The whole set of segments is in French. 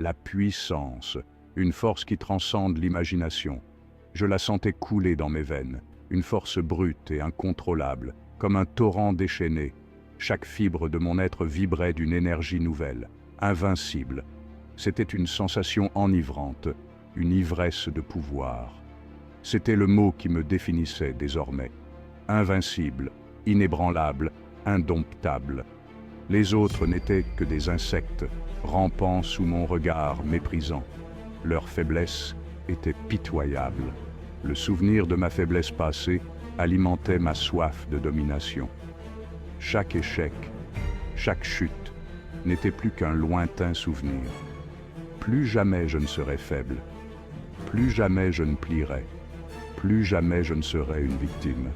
la puissance, une force qui transcende l'imagination. Je la sentais couler dans mes veines, une force brute et incontrôlable, comme un torrent déchaîné. Chaque fibre de mon être vibrait d'une énergie nouvelle, invincible. C'était une sensation enivrante, une ivresse de pouvoir. C'était le mot qui me définissait désormais. Invincible, inébranlable, indomptable. Les autres n'étaient que des insectes, rampant sous mon regard méprisant. Leur faiblesse était pitoyable. Le souvenir de ma faiblesse passée alimentait ma soif de domination. Chaque échec, chaque chute n'était plus qu'un lointain souvenir. Plus jamais je ne serai faible, plus jamais je ne plierai, plus jamais je ne serai une victime.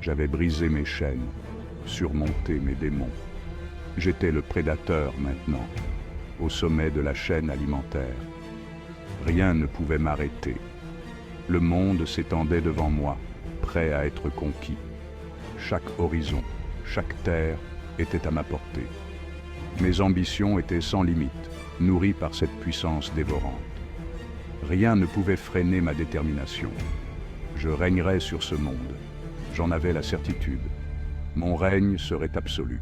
J'avais brisé mes chaînes, surmonté mes démons. J'étais le prédateur maintenant, au sommet de la chaîne alimentaire. Rien ne pouvait m'arrêter. Le monde s'étendait devant moi, prêt à être conquis. Chaque horizon, chaque terre était à ma portée. Mes ambitions étaient sans limite, nourries par cette puissance dévorante. Rien ne pouvait freiner ma détermination. Je régnerais sur ce monde. J'en avais la certitude. Mon règne serait absolu.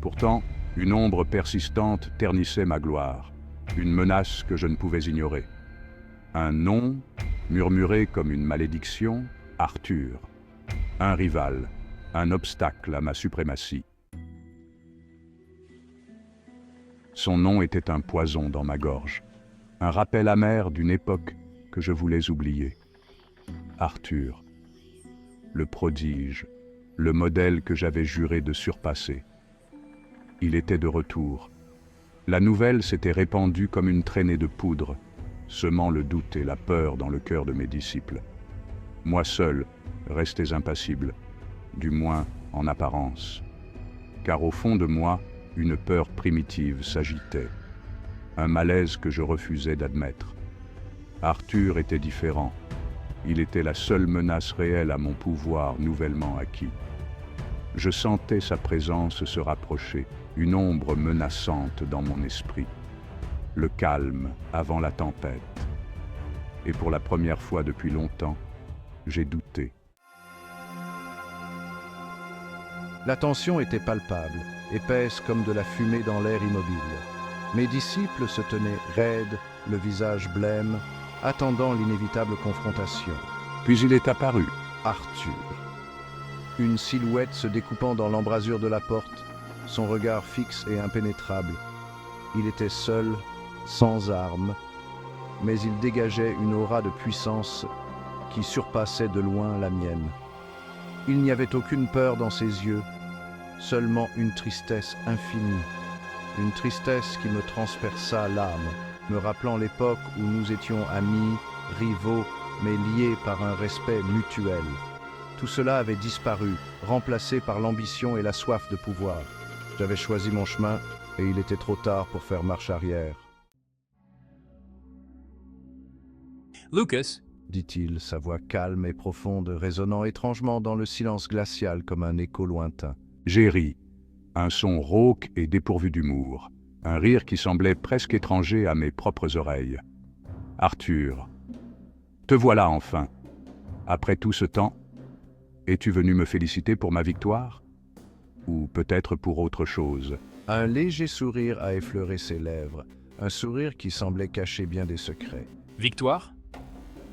Pourtant, une ombre persistante ternissait ma gloire, une menace que je ne pouvais ignorer. Un nom, murmuré comme une malédiction, Arthur. Un rival, un obstacle à ma suprématie. Son nom était un poison dans ma gorge, un rappel amer d'une époque que je voulais oublier. Arthur, le prodige, le modèle que j'avais juré de surpasser. Il était de retour. La nouvelle s'était répandue comme une traînée de poudre, semant le doute et la peur dans le cœur de mes disciples. Moi seul restais impassible, du moins en apparence. Car au fond de moi, une peur primitive s'agitait, un malaise que je refusais d'admettre. Arthur était différent. Il était la seule menace réelle à mon pouvoir nouvellement acquis. Je sentais sa présence se rapprocher, une ombre menaçante dans mon esprit. Le calme avant la tempête. Et pour la première fois depuis longtemps, j'ai douté. La tension était palpable, épaisse comme de la fumée dans l'air immobile. Mes disciples se tenaient raides, le visage blême, attendant l'inévitable confrontation. Puis il est apparu. Arthur. Une silhouette se découpant dans l'embrasure de la porte, son regard fixe et impénétrable. Il était seul, sans armes, mais il dégageait une aura de puissance qui surpassait de loin la mienne. Il n'y avait aucune peur dans ses yeux, seulement une tristesse infinie, une tristesse qui me transperça l'âme, me rappelant l'époque où nous étions amis, rivaux, mais liés par un respect mutuel. Tout cela avait disparu, remplacé par l'ambition et la soif de pouvoir. J'avais choisi mon chemin et il était trop tard pour faire marche arrière. Lucas, Dit-il, sa voix calme et profonde, résonnant étrangement dans le silence glacial comme un écho lointain. J'ai ri, un son rauque et dépourvu d'humour, un rire qui semblait presque étranger à mes propres oreilles. Arthur, te voilà enfin. Après tout ce temps, es-tu venu me féliciter pour ma victoire? Ou peut-être pour autre chose? Un léger sourire a effleuré ses lèvres, un sourire qui semblait cacher bien des secrets. victoire?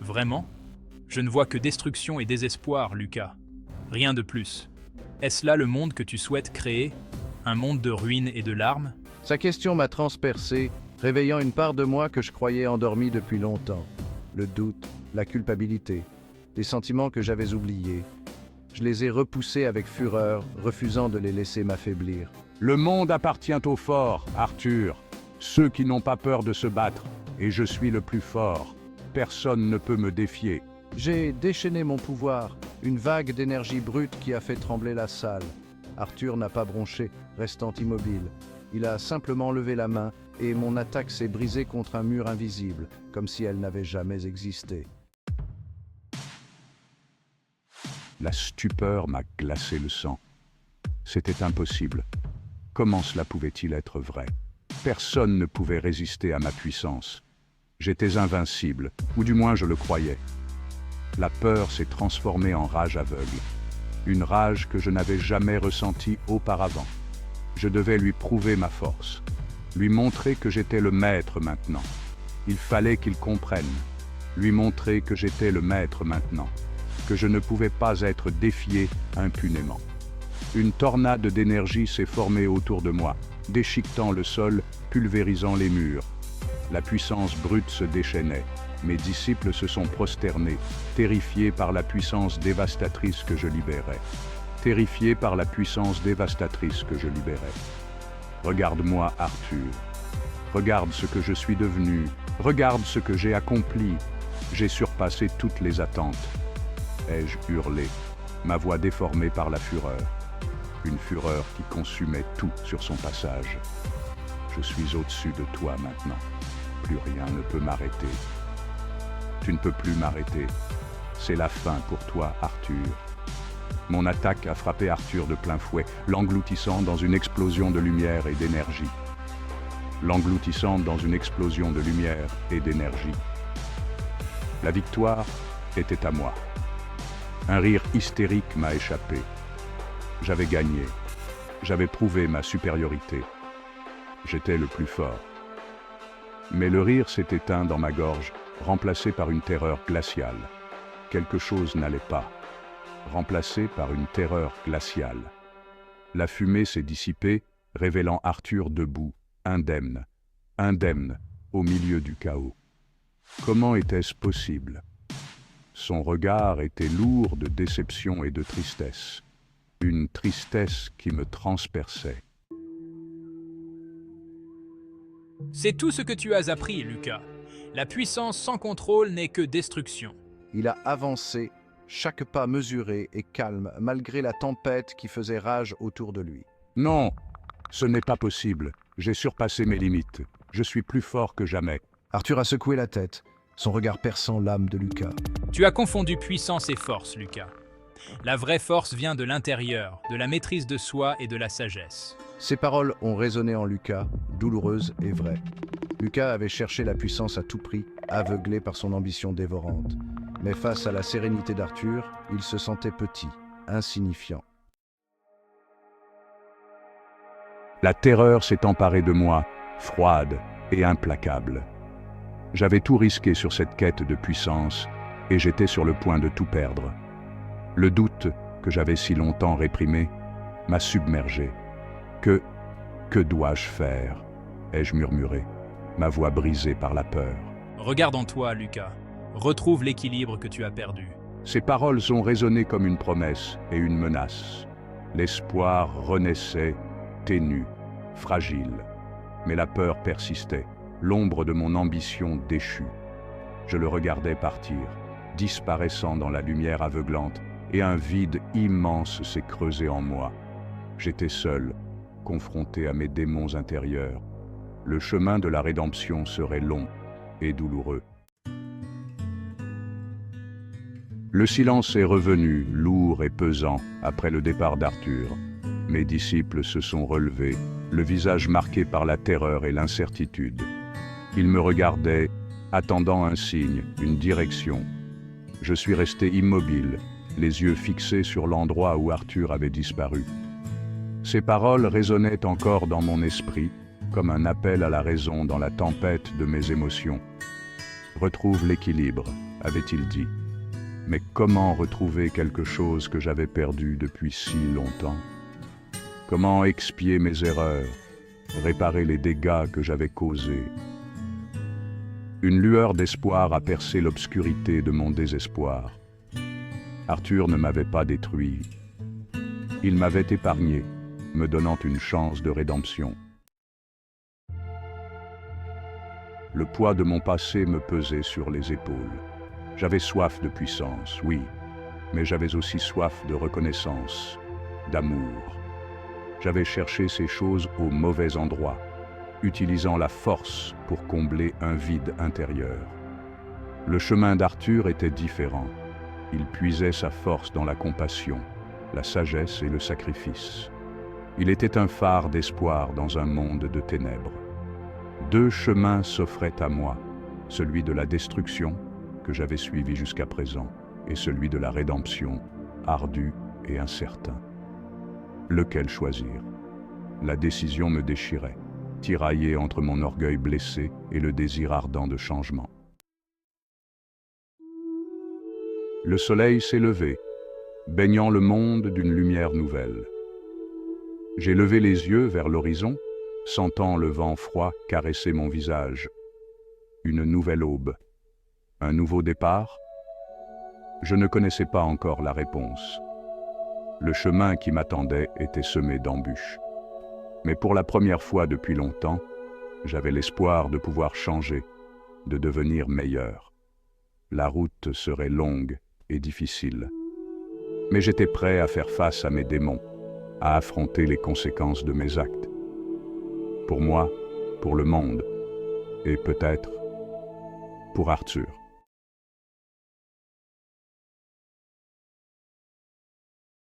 Vraiment? Je ne vois que destruction et désespoir, Lucas. Rien de plus. Est-ce là le monde que tu souhaites créer? Un monde de ruines et de larmes? Sa question m'a transpercé, réveillant une part de moi que je croyais endormie depuis longtemps. Le doute, la culpabilité, des sentiments que j'avais oubliés. Je les ai repoussés avec fureur, refusant de les laisser m'affaiblir. Le monde appartient aux forts, Arthur. Ceux qui n'ont pas peur de se battre, et je suis le plus fort. Personne ne peut me défier. J'ai déchaîné mon pouvoir, une vague d'énergie brute qui a fait trembler la salle. Arthur n'a pas bronché, restant immobile. Il a simplement levé la main et mon attaque s'est brisée contre un mur invisible, comme si elle n'avait jamais existé. La stupeur m'a glacé le sang. C'était impossible. Comment cela pouvait-il être vrai? Personne ne pouvait résister à ma puissance. J'étais invincible, ou du moins je le croyais. La peur s'est transformée en rage aveugle. Une rage que je n'avais jamais ressentie auparavant. Je devais lui prouver ma force, lui montrer que j'étais le maître maintenant. Il fallait qu'il comprenne, lui montrer que j'étais le maître maintenant, que je ne pouvais pas être défié impunément. Une tornade d'énergie s'est formée autour de moi, déchiquetant le sol, pulvérisant les murs. La puissance brute se déchaînait. Mes disciples se sont prosternés, terrifiés par la puissance dévastatrice que je libérais. Terrifiés par la puissance dévastatrice que je libérais. Regarde-moi, Arthur. Regarde ce que je suis devenu. Regarde ce que j'ai accompli. J'ai surpassé toutes les attentes. Ai-je hurlé, ma voix déformée par la fureur. Une fureur qui consumait tout sur son passage. Je suis au-dessus de toi maintenant. Plus rien ne peut m'arrêter. Tu ne peux plus m'arrêter. C'est la fin pour toi, Arthur. Mon attaque a frappé Arthur de plein fouet, l'engloutissant dans une explosion de lumière et d'énergie. L'engloutissant dans une explosion de lumière et d'énergie. La victoire était à moi. Un rire hystérique m'a échappé. J'avais gagné. J'avais prouvé ma supériorité. J'étais le plus fort. Mais le rire s'est éteint dans ma gorge, remplacé par une terreur glaciale. Quelque chose n'allait pas. Remplacé par une terreur glaciale. La fumée s'est dissipée, révélant Arthur debout, indemne, indemne, au milieu du chaos. Comment était-ce possible? Son regard était lourd de déception et de tristesse. Une tristesse qui me transperçait. C'est tout ce que tu as appris, Lucas. La puissance sans contrôle n'est que destruction. Il a avancé, chaque pas mesuré et calme, malgré la tempête qui faisait rage autour de lui. Non, ce n'est pas possible. J'ai surpassé mes limites. Je suis plus fort que jamais. Arthur a secoué la tête, son regard perçant l'âme de Lucas. Tu as confondu puissance et force, Lucas. La vraie force vient de l'intérieur, de la maîtrise de soi et de la sagesse. Ces paroles ont résonné en Lucas, douloureuses et vraies. Lucas avait cherché la puissance à tout prix, aveuglé par son ambition dévorante. Mais face à la sérénité d'Arthur, il se sentait petit, insignifiant. La terreur s'est emparée de moi, froide et implacable. J'avais tout risqué sur cette quête de puissance et j'étais sur le point de tout perdre. Le doute, que j'avais si longtemps réprimé, m'a submergé. Que dois-je faire? Ai-je murmuré, ma voix brisée par la peur. Regarde en toi, Lucas. Retrouve l'équilibre que tu as perdu. Ces paroles ont résonné comme une promesse et une menace. L'espoir renaissait, ténu, fragile. Mais la peur persistait, l'ombre de mon ambition déchue. Je le regardais partir, disparaissant dans la lumière aveuglante, et un vide immense s'est creusé en moi. J'étais seul, confronté à mes démons intérieurs. Le chemin de la rédemption serait long et douloureux. Le silence est revenu, lourd et pesant, après le départ d'Arthur. Mes disciples se sont relevés, le visage marqué par la terreur et l'incertitude. Ils me regardaient, attendant un signe, une direction. Je suis resté immobile, les yeux fixés sur l'endroit où Arthur avait disparu. Ces paroles résonnaient encore dans mon esprit, comme un appel à la raison dans la tempête de mes émotions. « Retrouve l'équilibre », avait-il dit. Mais comment retrouver quelque chose que j'avais perdu depuis si longtemps? Comment expier mes erreurs, réparer les dégâts que j'avais causés? Une lueur d'espoir a percé l'obscurité de mon désespoir. Arthur ne m'avait pas détruit. Il m'avait épargné, me donnant une chance de rédemption. Le poids de mon passé me pesait sur les épaules. J'avais soif de puissance, oui, mais j'avais aussi soif de reconnaissance, d'amour. J'avais cherché ces choses au mauvais endroit, utilisant la force pour combler un vide intérieur. Le chemin d'Arthur était différent. Il puisait sa force dans la compassion, la sagesse et le sacrifice. Il était un phare d'espoir dans un monde de ténèbres. Deux chemins s'offraient à moi, celui de la destruction, que j'avais suivi jusqu'à présent, et celui de la rédemption, ardu et incertain. Lequel choisir? La décision me déchirait, tiraillée entre mon orgueil blessé et le désir ardent de changement. Le soleil s'est levé, baignant le monde d'une lumière nouvelle. J'ai levé les yeux vers l'horizon, sentant le vent froid caresser mon visage. Une nouvelle aube. Un nouveau départ? Je ne connaissais pas encore la réponse. Le chemin qui m'attendait était semé d'embûches. Mais pour la première fois depuis longtemps, j'avais l'espoir de pouvoir changer, de devenir meilleur. La route serait longue et difficile. Mais j'étais prêt à faire face à mes démons, à affronter les conséquences de mes actes. Pour moi, pour le monde, et peut-être pour Arthur.